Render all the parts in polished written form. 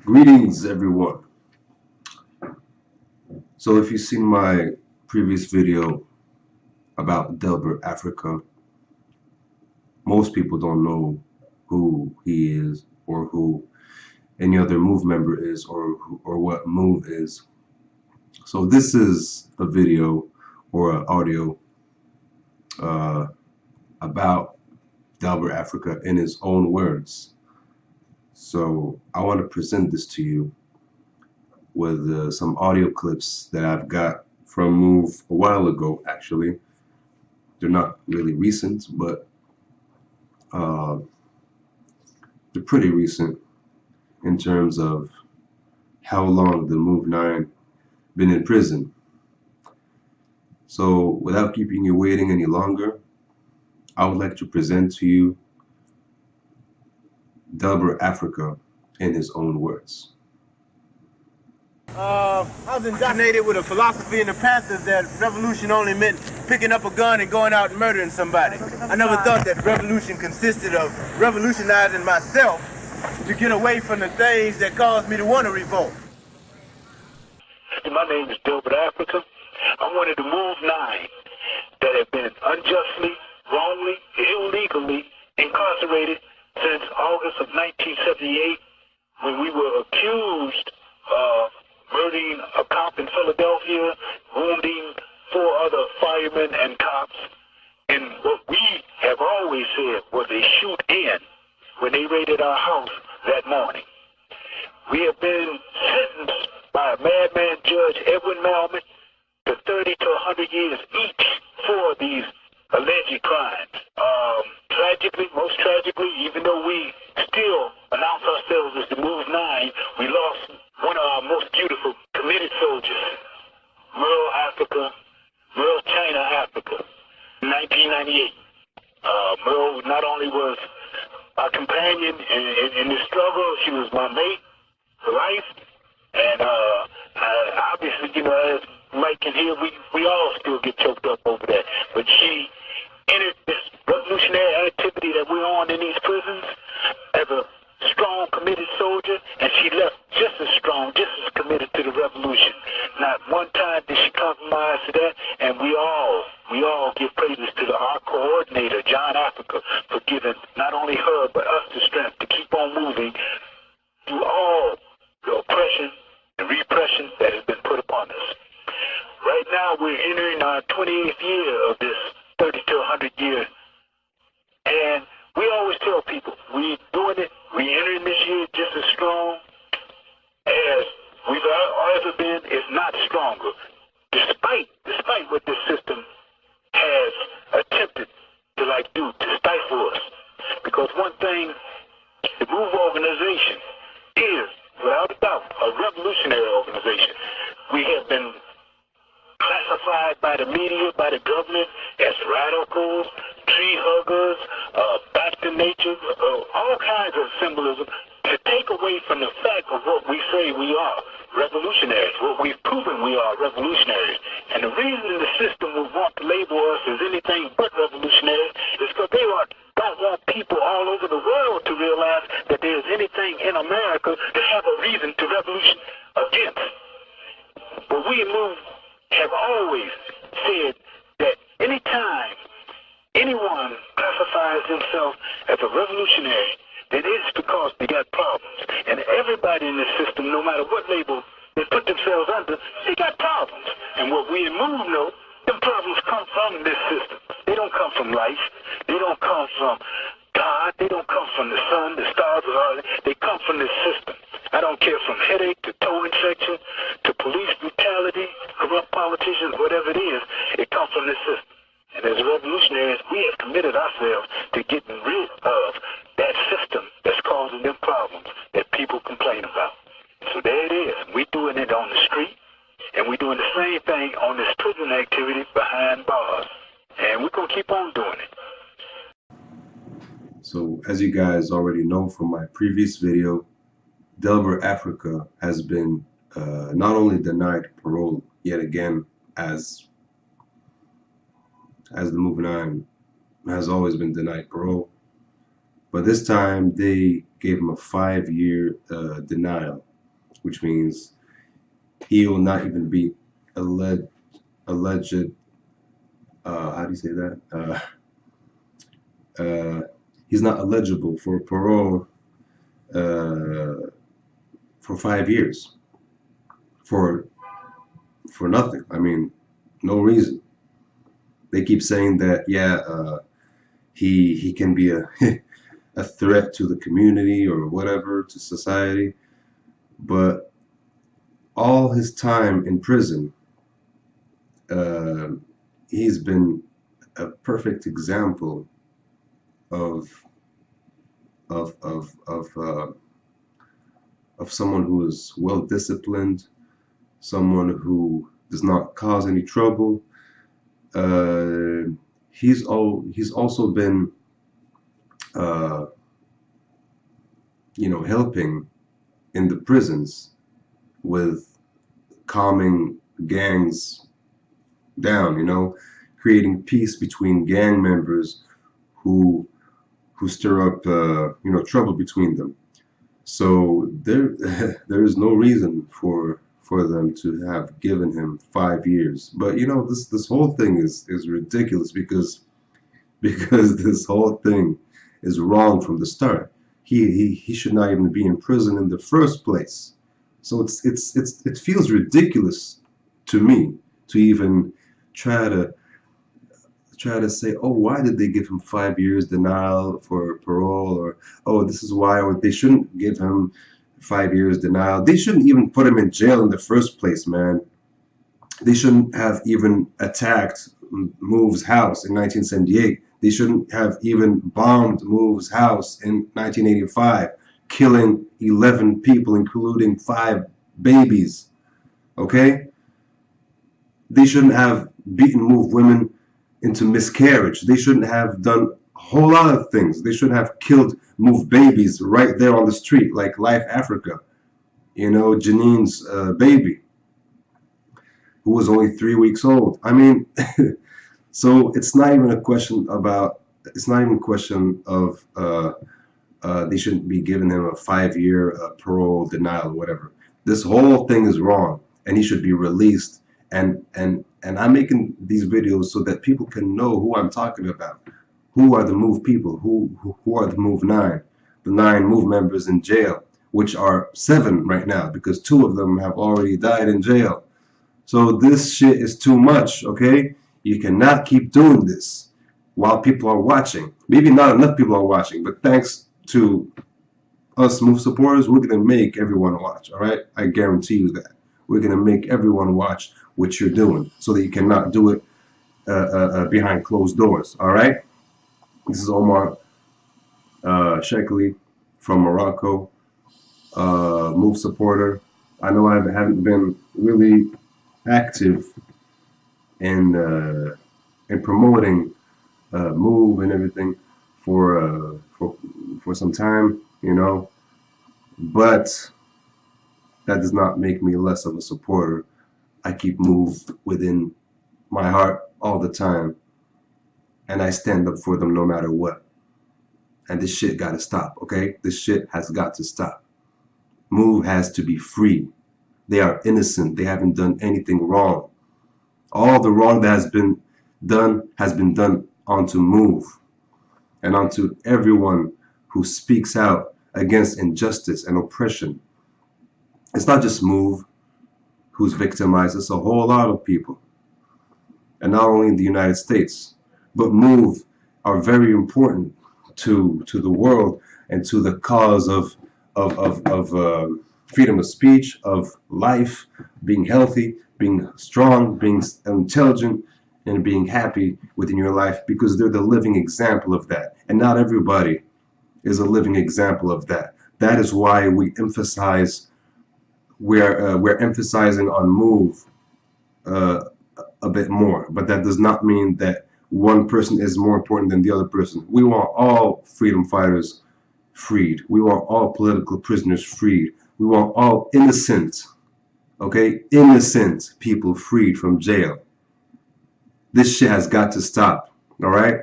Greetings, everyone. So if you've seen my previous video about Delbert Africa, most people don't know who he is or who any other Move member is or what Move is. So this is a video or an audio uh, about Delbert Africa in his own words. So I want to present this to you with some audio clips that I've got from Move a while ago, actually. They're not really recent, but uh, they're pretty recent in terms of how long the Move 9 been in prison. So without keeping you waiting any longer, I would like to present to you Delbert Africa in his own words. I was indoctrinated with a philosophy in the Panthers that revolution only meant picking up a gun and going out and murdering somebody. I never thought that revolution consisted of revolutionizing myself to get away from the things that caused me to want to revolt. My name is Delbert Africa. I'm one of the Move 9 that have been unjustly, wrongly, illegally incarcerated since August of 1978 when we were accused of murdering a cop in Philadelphia, wounding 4 other firemen and cops, and what we have always said was a shoot-in when they raided our house that morning. We have been sentenced by a madman judge, Edwin Malman, to 30 to 100 years each for these alleged crimes. Most tragically, even though we still announce ourselves as the Move 9, we lost one of our most beautiful committed soldiers, Merle China Africa, in 1998. Merle not only was our companion in the struggle, she was my mate for life, and obviously, as Mike can hear, we all still get choked up over that, but she entered this revolutionary activity that we're on in these prisons as a strong, committed soldier, and she left just as strong, just as committed to the revolution. Not one time did she compromise to that, and we all give praises to our coordinator, John Africa, for giving not only her, but us the strength to keep on moving through all the oppression and repression that has been put upon us. Right now, we're entering our 28th year of this 30 to 100 year, and we always tell people, we doing it, we entering this year just as strong as we've ever been, if not stronger, despite what this system has attempted to do to stifle us. Because one thing, the Move organization is, without a doubt, a revolutionary organization. We have been classified by the media, by the government, as radicals, tree huggers, back to nature, all kinds of symbolism to take away from the fact of what we say we are, revolutionaries, what we've proven we are, revolutionaries. And the reason the system would want to label us as anything but revolutionary is because they don't want people all over the world to realize that there's anything in America to have a reason to revolution against. But we have always said that anytime anyone classifies themselves as a revolutionary, then it's because they got problems. And everybody in the system, no matter what label they put themselves under, they got problems. And what we in Move know, them problems come from this system. They don't come from life. They don't come from God. They don't come from the sun, the stars, they come from this system. I don't care from headache to toe infection to police brutality, corrupt politicians, whatever it is, it comes from this system. And as revolutionaries, we have committed ourselves to getting rid of that system that's causing them problems that people complain about. So there it is. We're doing it on the street, and we're doing the same thing on this prison activity behind bars. And we're going to keep on doing it. So as you guys already know from my previous video, Delbert Africa has been not only denied parole yet again, as the Move 9 has always been denied parole, but this time they gave him a 5-year denial which means he will not even be alleged. How do you say that? He's not eligible for parole for 5 years for nothing. I mean, no reason. They keep saying that, yeah, he can be a a threat to the community or whatever, to society, but all his time in prison, he's been a perfect example of of of of uh, of someone who is well disciplined, someone who does not cause any trouble. Uh, he's also been uh, helping in the prisons with calming gangs down, creating peace between gang members who stir up trouble between them. So there is no reason for them to have given him 5 years. But this whole thing is ridiculous because this whole thing is wrong from the start. He should not even be in prison in the first place. So it feels ridiculous to me to even try to say, oh, why did they give him 5 years denial for parole, or oh, this is why, or they shouldn't give him 5 years denial. They shouldn't even put him in jail in the first place, man. They shouldn't have even attacked Move's house in 1978. They shouldn't have even bombed Move's house in 1985, killing 11 people, including 5 babies. Okay? They shouldn't have beaten Move women into miscarriage. They shouldn't have done a whole lot of things. They should have killed Move babies right there on the street, like Life Africa. Janine's baby, who was only 3 weeks old. I mean, so it's not even a question of they shouldn't be giving him a 5-year parole denial or whatever. This whole thing is wrong, and he should be released. And I'm making these videos so that people can know who I'm talking about. Who are the Move people? Who are the Move 9? The 9 Move members in jail, which are 7 right now because 2 of them have already died in jail. So this shit is too much, okay? You cannot keep doing this while people are watching. Maybe not enough people are watching, but thanks to us Move supporters, we're gonna make everyone watch, all right? I guarantee you that. We're gonna make everyone watch what you're doing so that you cannot do it behind closed doors, all right? This is Omar Shekeli from Morocco, Move supporter. I know I haven't been really active in promoting Move and everything for some time, but that does not make me less of a supporter. I keep Move within my heart all the time, and I stand up for them no matter what. And this shit gotta stop, okay? This shit has got to stop. Move has to be free. They are innocent. They haven't done anything wrong. All the wrong that has been done onto Move and onto everyone who speaks out against injustice and oppression. It's not just Move who's victimized. It's a whole lot of people. And not only in the United States, but Move are very important to the world and to the cause of freedom of speech, of life, being healthy, being strong, being intelligent, and being happy within your life, because they're the living example of that. And not everybody is a living example of that. That is why we emphasize, we're emphasizing on Move a bit more. But that does not mean that one person is more important than the other person. We want all freedom fighters freed. We want all political prisoners freed. We want all innocent, okay, innocent people freed from jail. This shit has got to stop, all right?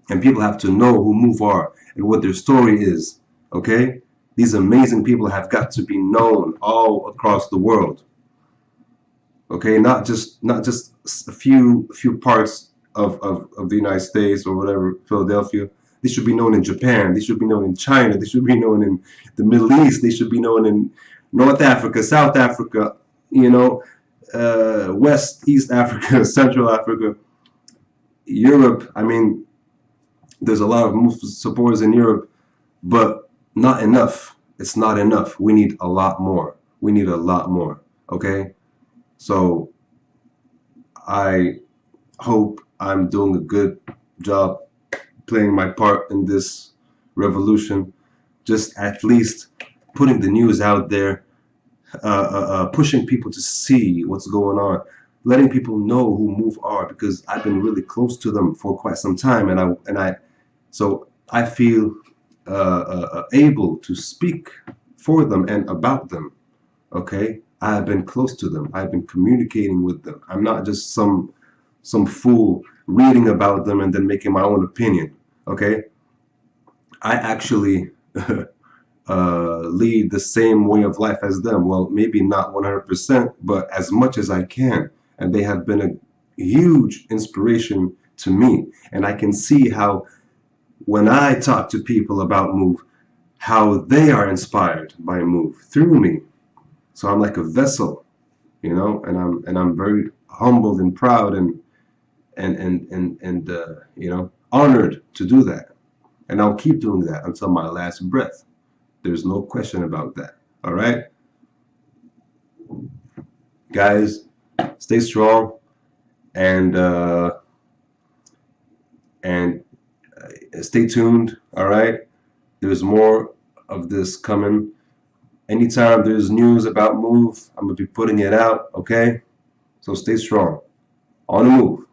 And people have to know who Move are and what their story is, okay? These amazing people have got to be known all across the world. Okay, not just a few parts of the United States or whatever, Philadelphia. They should be known in Japan. They should be known in China. They should be known in the Middle East. They should be known in North Africa, South Africa, you know, West, East Africa, Central Africa, Europe. I mean, there's a lot of Muslim supporters in Europe, but not enough. It's not enough. We need a lot more. We need a lot more. Okay? So I hope I'm doing a good job playing my part in this revolution, just at least putting the news out there, pushing people to see what's going on, letting people know who MOVE are, because I've been really close to them for quite some time, so I feel able to speak for them and about them. Okay, I have been close to them. I've been communicating with them. I'm not just some fool reading about them and then making my own opinion. Okay, I actually lead the same way of life as them. Well, maybe not 100%, but as much as I can. And they have been a huge inspiration to me. And I can see how, when I talk to people about MOVE, how they are inspired by MOVE through me. So I'm like a vessel, you know, and I'm very humbled and proud and you know, honored to do that. And I'll keep doing that until my last breath. There's no question about that. All right, guys, stay strong and stay tuned. All right, there's more of this coming. Anytime there's news about MOVE, I'm gonna be putting it out. Okay, so stay strong. On the move.